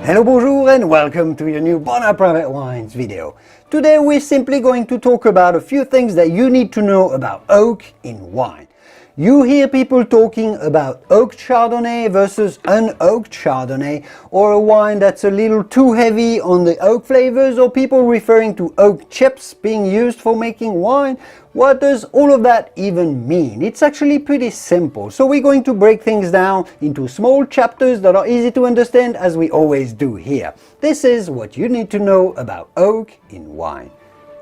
Hello, bonjour, and welcome to your new Bonheur Private Wines video. Today we're simply going to talk about a few things that you need to know about oak in wine. You hear people talking about oaked Chardonnay versus unoaked Chardonnay, or a wine that's a little too heavy on the oak flavors, or people referring to oak chips being used for making wine. What does all of that even mean? It's actually pretty simple, so we're going to break things down into small chapters that are easy to understand, as we always do here. This is what you need to know about oak in wine.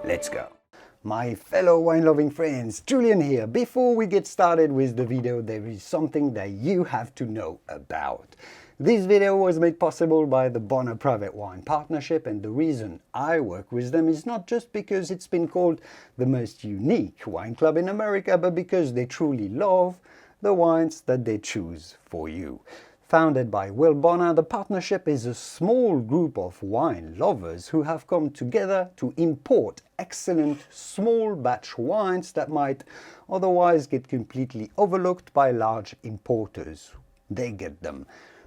Let's go. My fellow wine-loving friends, Julian here. Before we get started with the video, there is something that you have to know about. This video was made possible by the Bonheur Private Wine Partnership, and the reason I work with them is not just because it's been called the most unique wine club in America, but because they truly love the wines that they choose for you. Founded by Will Bonheur, the partnership is a small group of wine lovers who have come together to import excellent small batch wines that might otherwise get completely overlooked by large importers. They get them.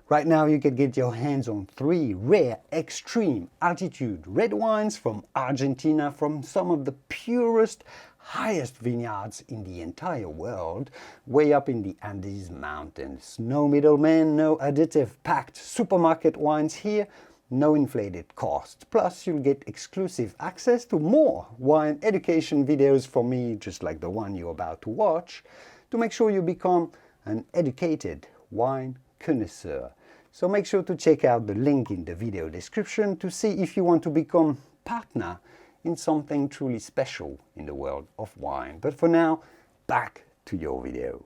Right now you can get your hands on 3 rare extreme altitude red wines from Argentina, from some of the purest, highest vineyards in the entire world, way up in the Andes Mountains. No middlemen, no additive packed supermarket wines here, no inflated cost. Plus you'll get exclusive access to more wine education videos from me, just like the one you're about to watch, to make sure you become an educated wine connoisseur. So make sure to check out the link in the video description to see if you want to become partner in something truly special in the world of wine. But for now, back to your video.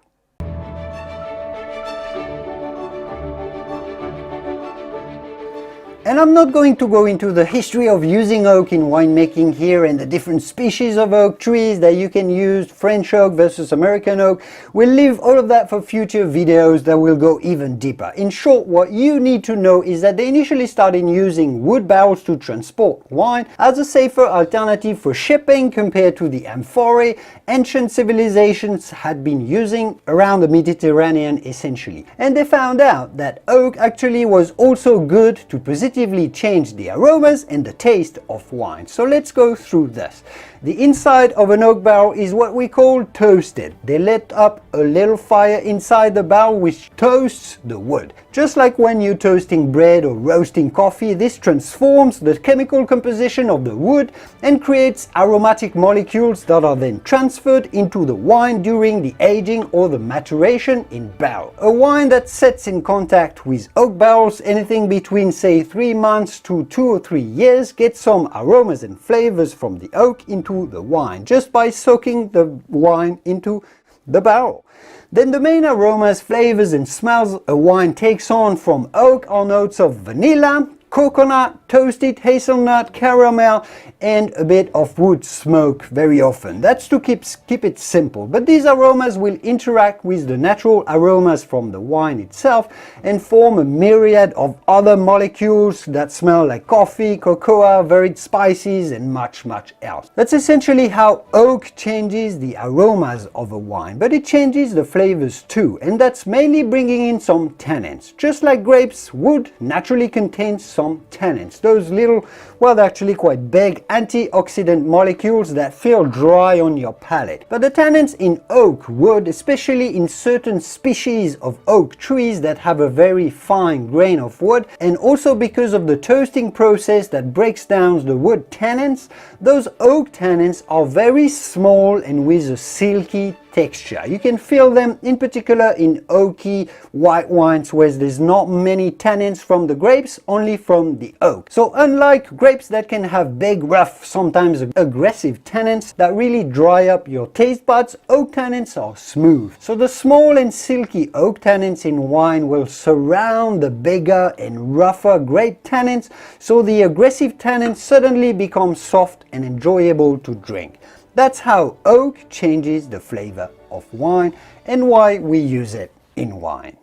And I'm not going to go into the history of using oak in winemaking here and the different species of oak trees that you can use, French oak versus American oak. We'll leave all of that for future videos that will go even deeper. In short, what you need to know is that they initially started using wood barrels to transport wine as a safer alternative for shipping compared to the amphorae ancient civilizations had been using around the Mediterranean essentially. And they found out that oak actually was also good to positively change the aromas and the taste of wine. So let's go through this. The inside of an oak barrel is what we call toasted. They let up a little fire inside the barrel which toasts the wood. Just like when you're toasting bread or roasting coffee, this transforms the chemical composition of the wood and creates aromatic molecules that are then transferred into the wine during the aging or the maturation in barrel. A wine that sits in contact with oak barrels anything between say 3 months to 2 or 3 years gets some aromas and flavors from the oak into the wine just by soaking the wine into the barrel. Then the main aromas, flavors and smells a wine takes on from oak are notes of vanilla, coconut, toasted hazelnut, caramel, and a bit of wood smoke very often. That's to keep it simple. But these aromas will interact with the natural aromas from the wine itself and form a myriad of other molecules that smell like coffee, cocoa, varied spices, and much else. That's essentially how oak changes the aromas of a wine, but it changes the flavors too, and that's mainly bringing in some tannins. Just like grapes, wood naturally contains some tannins. Those little, well, they're actually quite big antioxidant molecules that feel dry on your palate. But the tannins in oak wood, especially in certain species of oak trees that have a very fine grain of wood, and also because of the toasting process that breaks down the wood tannins, those oak tannins are very small and with a silky texture. You can feel them in particular in oaky white wines where there's not many tannins from the grapes, only from the oak. So unlike grapes that can have big, rough, sometimes aggressive tannins that really dry up your taste buds, oak tannins are smooth. So the small and silky oak tannins in wine will surround the bigger and rougher grape tannins, so the aggressive tannins suddenly become soft and enjoyable to drink. That's how oak changes the flavor of wine and why we use it in wine.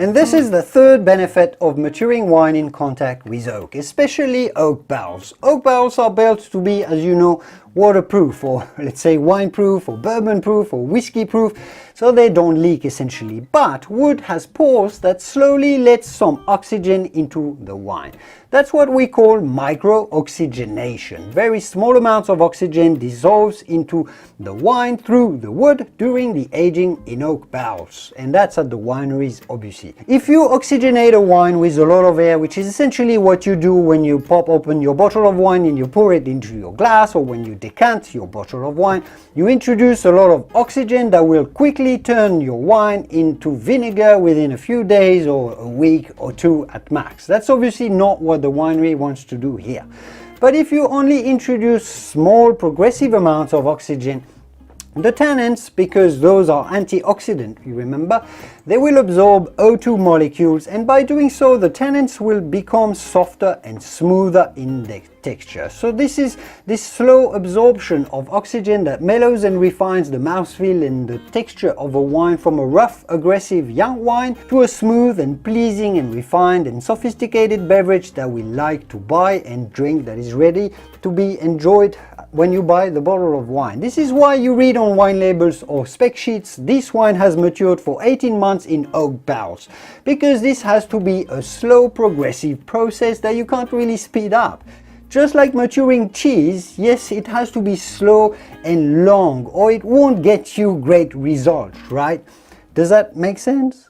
And this is the third benefit of maturing wine in contact with oak, especially oak barrels. Oak barrels are built to be, as you know, waterproof, or let's say wine proof, or bourbon proof, or whiskey proof, so they don't leak essentially. But wood has pores that slowly let some oxygen into the wine. That's what we call micro-oxygenation. Very small amounts of oxygen dissolves into the wine through the wood during the aging in oak barrels. And that's at the wineries, obviously. If you oxygenate a wine with a lot of air, which is essentially what you do when you pop open your bottle of wine and you pour it into your glass, or when you decant your bottle of wine, you introduce a lot of oxygen that will quickly turn your wine into vinegar within a few days or a week or two at max. That's obviously not what the winery wants to do here. But if you only introduce small progressive amounts of oxygen, the tannins, because those are antioxidant, you remember, they will absorb O2 molecules, and by doing so the tannins will become softer and smoother in the texture. So this is this slow absorption of oxygen that mellows and refines the mouthfeel and the texture of a wine from a rough, aggressive young wine to a smooth and pleasing and refined and sophisticated beverage that we like to buy and drink, that is ready to be enjoyed when you buy the bottle of wine. This is why you read on wine labels or spec sheets, this wine has matured for 18 months in oak barrels, because this has to be a slow progressive process that you can't really speed up. Just like maturing cheese, yes, it has to be slow and long or it won't get you great results, right? Does that make sense?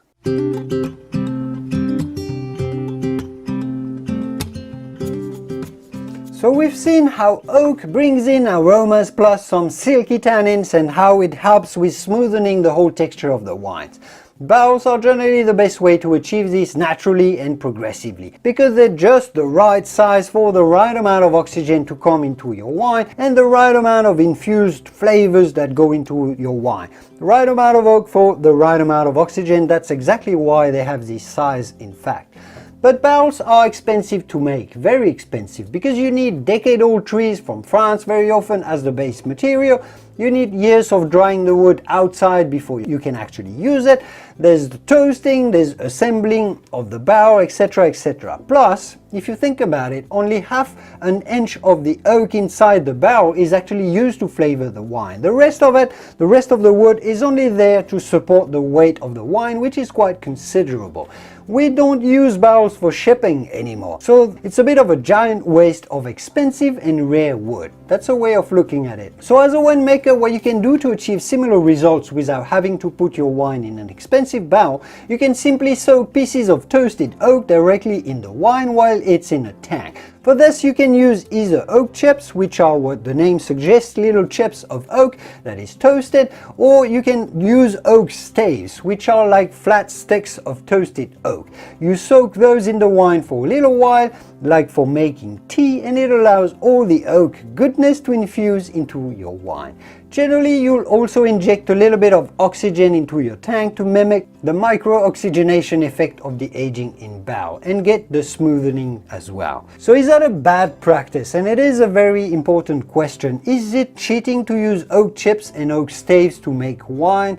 So we've seen how oak brings in aromas plus some silky tannins, and how it helps with smoothing the whole texture of the wines. Barrels are generally the best way to achieve this naturally and progressively, because they're just the right size for the right amount of oxygen to come into your wine and the right amount of infused flavors that go into your wine. The right amount of oak for the right amount of oxygen, that's exactly why they have this size in fact. But barrels are expensive to make, very expensive, because you need decade-old trees from France very often as the base material. You need years of drying the wood outside before you can actually use it. There's the toasting, there's assembling of the barrel, etc, etc. Plus, if you think about it, only half an inch of the oak inside the barrel is actually used to flavor the wine. The rest of it, the rest of the wood, is only there to support the weight of the wine, which is quite considerable. We don't use barrels for shipping anymore, so it's a bit of a giant waste of expensive and rare wood. That's a way of looking at it. So as a winemaker, what you can do to achieve similar results without having to put your wine in an expensive barrel, you can simply soak pieces of toasted oak directly in the wine while it's in a tank. For this you can use either oak chips, which are what the name suggests, little chips of oak that is toasted, or you can use oak staves, which are like flat sticks of toasted oak. You soak those in the wine for a little while, like for making tea, and it allows all the oak goodness to infuse into your wine. Generally, you'll also inject a little bit of oxygen into your tank to mimic the micro-oxygenation effect of the aging in barrel and get the smoothing as well. So is that a bad practice? And it is a very important question. Is it cheating to use oak chips and oak staves to make wine?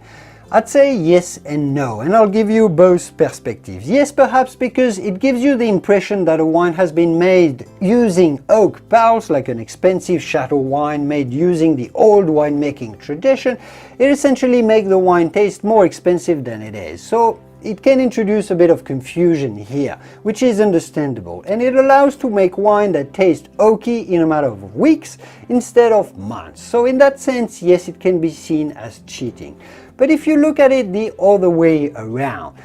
I'd say yes and no, and I'll give you both perspectives. Yes, perhaps because it gives you the impression that a wine has been made using oak barrels, like an expensive chateau wine made using the old winemaking tradition. It essentially makes the wine taste more expensive than it is. So it can introduce a bit of confusion here, which is understandable, and it allows to make wine that tastes oaky in a matter of weeks instead of months. So in that sense, yes, it can be seen as cheating. But if you look at it the other way around,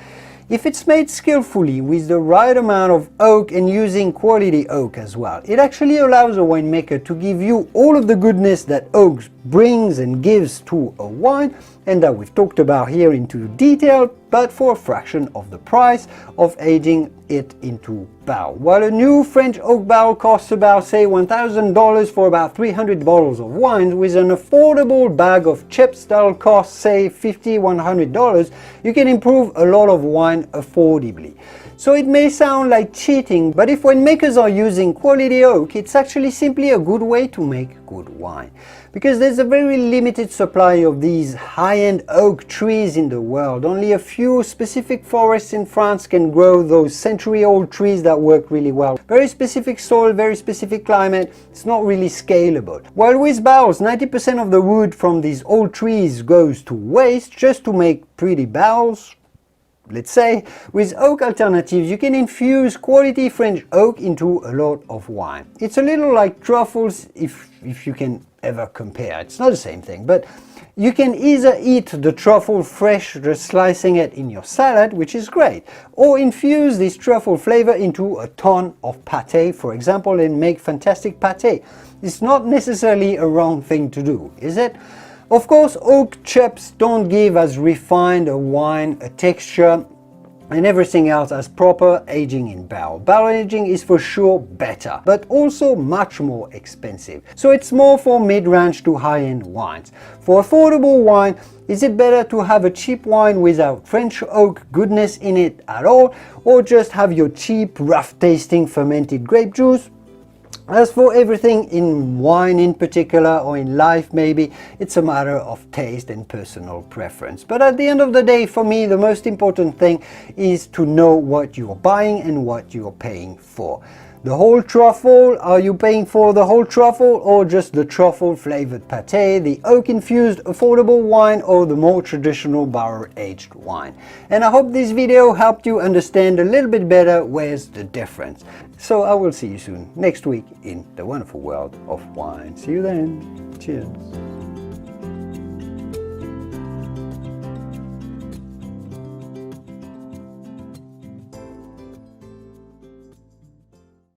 if it's made skillfully with the right amount of oak and using quality oak as well, it actually allows a winemaker to give you all of the goodness that oak brings and gives to a wine, and that we've talked about here into detail, but for a fraction of the price of aging it into barrel. While a new French oak barrel costs about, say, $1,000 for about 300 bottles of wine, with an affordable bag of chips that'll cost, say, $50, $100, you can improve a lot of wine affordably. So it may sound like cheating, but if winemakers are using quality oak, it's actually simply a good way to make good wine. Because there's a very limited supply of these high-end oak trees in the world. Only a few specific forests in France can grow those century-old trees that work really well. Very specific soil, very specific climate, it's not really scalable. While with barrels, 90% of the wood from these old trees goes to waste just to make pretty barrels. Let's say, with oak alternatives, you can infuse quality French oak into a lot of wine. It's a little like truffles, if you can ever compare. It's not the same thing, but you can either eat the truffle fresh, just slicing it in your salad, which is great, or infuse this truffle flavor into a ton of pâté, for example, and make fantastic pâté. It's not necessarily a wrong thing to do, is it? Of course, oak chips don't give as refined a wine, a texture, and everything else as proper aging in barrel. Barrel aging is for sure better, but also much more expensive. So it's more for mid-range to high-end wines. For affordable wine, is it better to have a cheap wine without French oak goodness in it at all, or just have your cheap, rough-tasting fermented grape juice? As for everything in wine in particular, or in life maybe, it's a matter of taste and personal preference. But at the end of the day, for me, the most important thing is to know what you're buying and what you're paying for. The whole truffle, are you paying for the whole truffle or just the truffle flavored pâté, the oak infused affordable wine, or the more traditional barrel aged wine? And I hope this video helped you understand a little bit better where's the difference. So I will see you soon next week in the wonderful world of wine. See you then. Cheers.